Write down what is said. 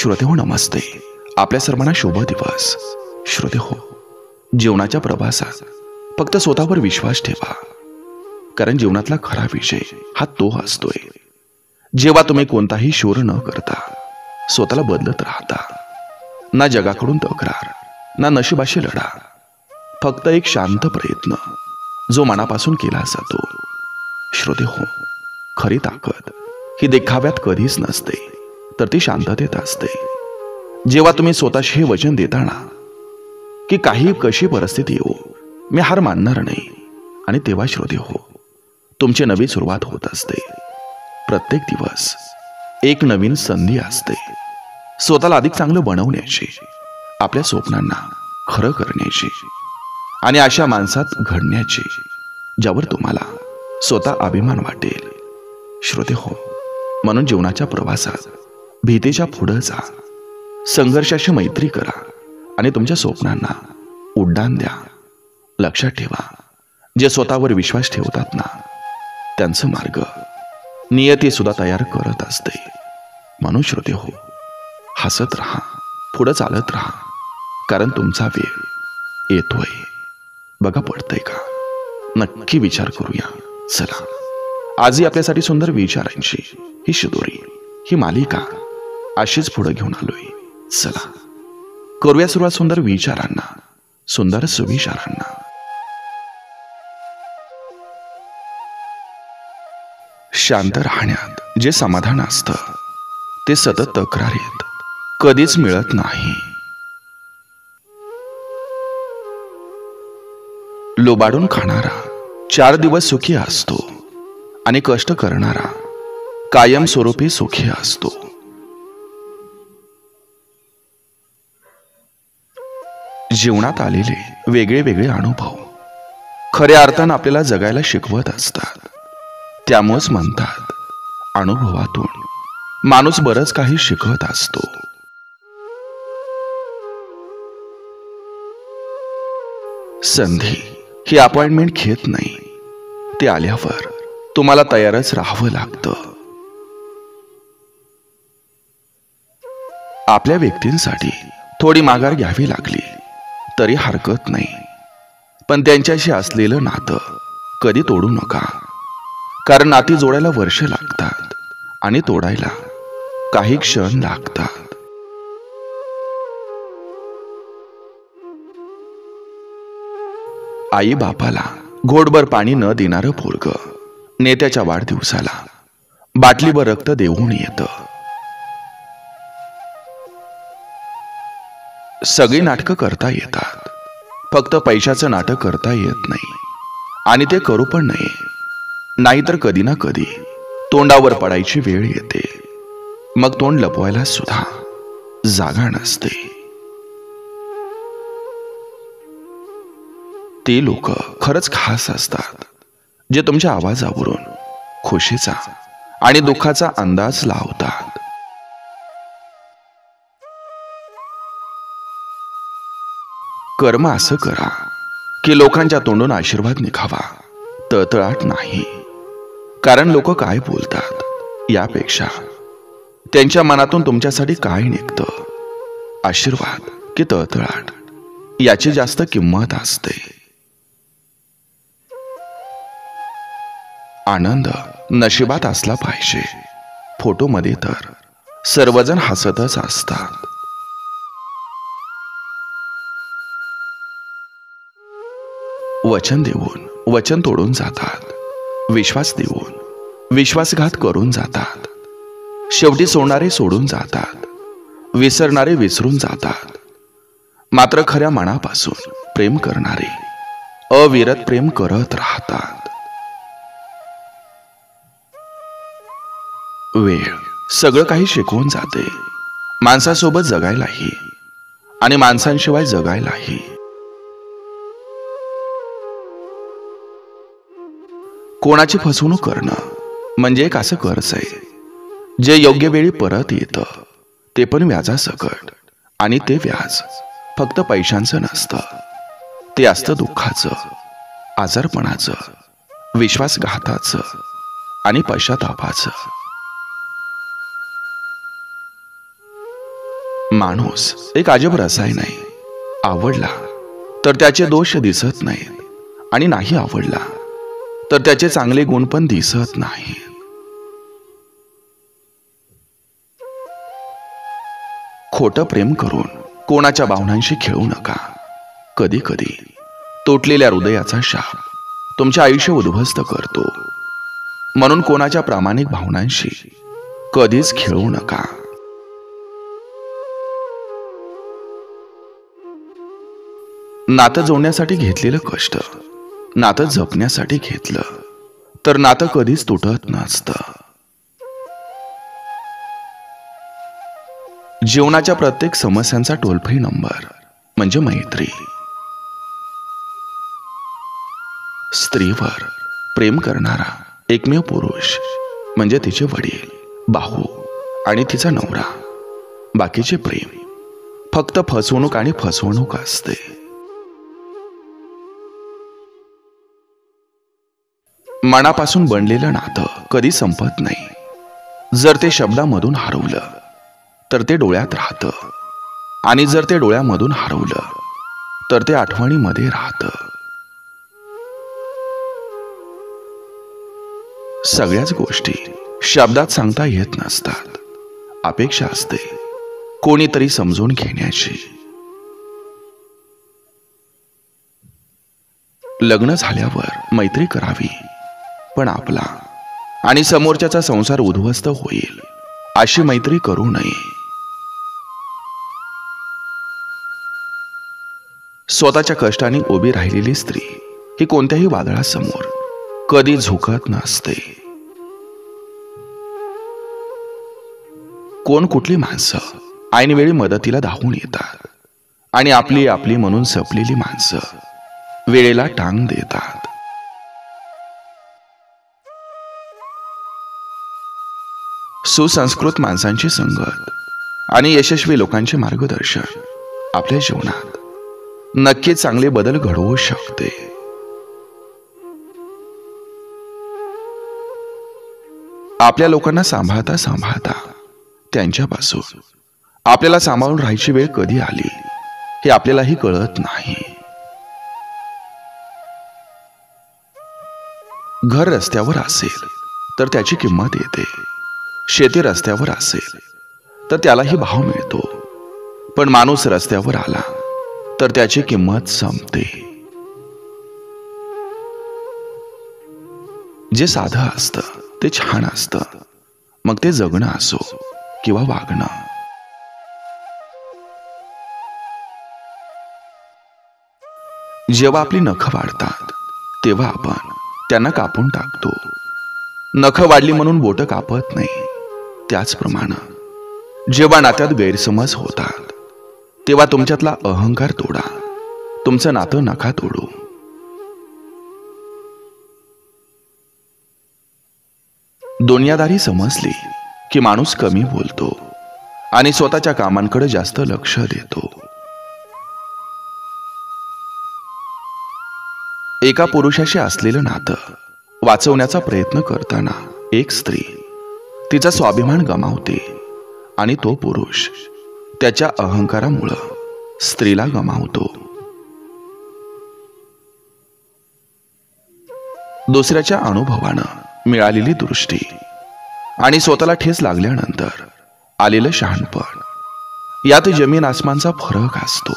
श्रोते हो, नमस्ते. आपल्या सर्वांना शुभ दिवस. श्रोते हो, जीवनाच्या प्रवासात फक्त स्वतःवर विश्वास ठेवा, कारण जीवनातला खरा विजय हा तो असतोय जेव्हा तुम्ही कोणताही शोर न करता स्वतःला बदलत राहता. ना जगाकडून तक्रार, ना नशिबाशी लढा, फक्त एक शांत प्रयत्न जो मनापासून केला जातो. श्रोते हो, खरी ताकद ही देखाव्यात कधीच नसते, तर ती शांततेत असते. जेव्हा तुम्ही स्वतःशी हे वचन देताना की काही कशी परिस्थिती येऊ मी हार मानणार नाही, आणि तेव्हा श्रोते हो, तुमची नवी सुरुवात होत असते. प्रत्येक दिवस एक नवीन संधी असते स्वतःला अधिक चांगलं बनवण्याची, आपल्या स्वप्नांना खरं करण्याची आणि अशा माणसात घडण्याची ज्यावर तुम्हाला स्वतः अभिमान वाटेल. श्रोते हो, म्हणून जीवनाच्या प्रवासात भीतीच्या पुढे जा, संघर्षाशी मैत्री करा आणि तुमच्या स्वप्नांना उड्डाण द्या. लक्षात ठेवा, जे स्वतःवर विश्वास ठेवतात ना, त्यांचं मार्ग नियती सुद्धा तयार करत असते. म्हणून श्रोते हो, हसत राहा, पुढे चालत राहा, कारण तुमचा वेळ येतोय. बघा, पडतंय का? नक्की विचार करूया. चला, आजही आपल्यासाठी सुंदर विचारांची ही शिदोरी, ही मालिका अशीच पुढे घेऊन आलोय. चला, करूया सुरुवात सुंदर विचारांना, सुंदर सुविचारांना. शांत राहण्यात जे समाधान असतं ते सतत तक्रारीत कधीच मिळत नाही. लोबाडून खाणारा 4 दिवस सुखी असतो आणि कष्ट करणारा कायमस्वरूपी सुखी असतो. जीवनात आलेले वेगळे वेगळे अनुभव खऱ्या अर्थानं आपल्याला जगायला शिकवत असतात. त्यामुळेच म्हणतात, अनुभवातून माणूस बरंच काही शिकत असतो. संधी ही अपॉइंटमेंट घेत नाही, ते आल्यावर तुम्हाला तयारच राहावं लागतं. आपल्या व्यक्तींसाठी थोडी माघार घ्यावी लागली तरी हरकत नाही, पण त्यांच्याशी असलेलं नातं कधी तोडू नका, कारण नाती जोडायला वर्ष लागतात आणि तोडायला काही क्षण लागतात. आई बापाला घोटभर पाणी न देणारं पोरगं नेत्याच्या वाढदिवसाला बाटलीभर रक्त देऊन येतं. सगळी नाटकं करता येतात, फक्त पैशाचं नाटक करता येत नाही, आणि ते करू पण नये. नाहीतर कधी ना कधी तोंडावर पडायची वेळ येते, मग तोंड लपवायला सुद्धा जागा नसते. ते लोक खरंच खास असतात जे तुमच्या आवाजावरून खुशीचा आणि दुःखाचा अंदाज लावतात. कर्म असं करा की लोकांच्या तोंडून आशीर्वाद निघावा, तळतळाट नाही. कारण लोक काय बोलतात यापेक्षा त्यांच्या मनातून तुमच्यासाठी काय निघतं, आशीर्वाद की तळतळाट, याची जास्त किंमत असते. आनंद नशिबात असला पाहिजे. फोटोमध्ये तर सर्वजण हसतच असतात. वचन देऊन वचन तोडून जातात, विश्वास देऊन विश्वासघात करून जातात. शेवटी सोडणारे सोडून जातात, विसरणारे विसरून जातात. मात्र खऱ्या मनापासून प्रेम करणारे अविरत प्रेम करत राहतात. वेळ सगळं काही शिकवून जाते, माणसासोबत जगायलाही आणि माणसांशिवाय जगायलाही. कोणाची फसवणूक करणं म्हणजे एक असं कर्ज आहे जे योग्य वेळी परत येतं, ते पण व्याजासकट. आणि ते व्याज फक्त पैशांचं नसतं, ते असतं दुःखाचं, आजारपणाचं, विश्वासघाताचं आणि पश्चातापाचं. माणूस एक अजब रसायन आहे. आवडला तर त्याचे दोष दिसत नाहीत आणि नाही आवडला तर त्याचे चांगले गुण पण दिसत नाही. खोटं प्रेम करून कोणाच्या भावनांशी खेळू नका. कधी कधी तुटलेल्या हृदयाचा शाप तुमचे आयुष्य उद्ध्वस्त करतो. म्हणून कोणाच्या प्रामाणिक भावनांशी कधीच खेळू नका. नातं जोडण्यासाठी घेतलेलं कष्ट नातं जपण्यासाठी घेतलं तर नातं कधीच तुटत नसतं. जीवनाच्या प्रत्येक समस्यांचा टोल फ्री नंबर म्हणजे मैत्री. स्त्रीवर प्रेम करणारा एकमेव पुरुष म्हणजे तिचे वडील, भाऊ आणि तिचा नवरा. बाकीचे प्रेम फक्त फसवणूक आणि फसवणूक असते. मनापासून बनलेलं नातं कधी संपत नाही. जर ते शब्दामधून हरवलं तर ते डोळ्यात राहतं आणि जर ते डोळ्यामधून हरवलं तर ते आठवणीमध्ये राहतं. सगळ्याच गोष्टी शब्दात सांगता येत नसतात. अपेक्षा असते कोणीतरी समजून घेण्याची. लग्न झाल्यावर मैत्री करावी, पण आपला आणि समोरच्याचा संसार उद्ध्वस्त होईल अशी मैत्री करू नये. स्वतःच्या कष्टाने उभी राहिलेली स्त्री ही कोणत्याही वादळासमोर कधी झुकत नसते. कोण कुठली माणसं ऐनवेळी मदतीला धावून येतात आणि आपली आपली म्हणून सपलेली माणसं वेळेला टांग देतात. सुसंस्कृत माणसांची संगत आणि यशस्वी लोकांचे मार्गदर्शन आपल्या जीवनात नक्कीच चांगले बदल घडवू शकते. आपल्या लोकांना सांभाळता सांभाळता त्यांच्यापासून आपल्याला सांभाळून राहायची वेळ कधी आली हे आपल्यालाही कळत नाही. घर रस्त्यावर असेल तर त्याची किंमत येते. शेती रस्त्यावर असेल तर त्यालाही भाव मिळतो. पण माणूस रस्त्यावर आला तर त्याची किंमत संपते. जे साधं असतं ते छान असतं, मग ते जगणं असो किंवा वागणं. जेव्हा आपली नखं वाढतात तेव्हा आपण त्यांना कापून टाकतो. नखं वाढली म्हणून बोटं कापत नाही. त्याचप्रमाणे जेव्हा नात्यात गैरसमज होतात तेव्हा तुमच्यातला अहंकार तोडा. तुमचं नातं नका तोडू. दुनियादारी समजली की माणूस कमी बोलतो आणि स्वतःच्या कामांकडे जास्त लक्ष देतो. एका पुरुषाशी असलेलं नातं वाचवण्याचा प्रयत्न करताना एक स्त्री तिचा स्वाभिमान गमावते आणि तो पुरुष त्याच्या अहंकारामुळं स्त्रीला गमावतो. दुसऱ्याच्या अनुभवानं मिळालेली दृष्टी आणि स्वतःला ठेस लागल्यानंतर आलेलं शहाणपण यात जमीन आसमानचा फरक असतो.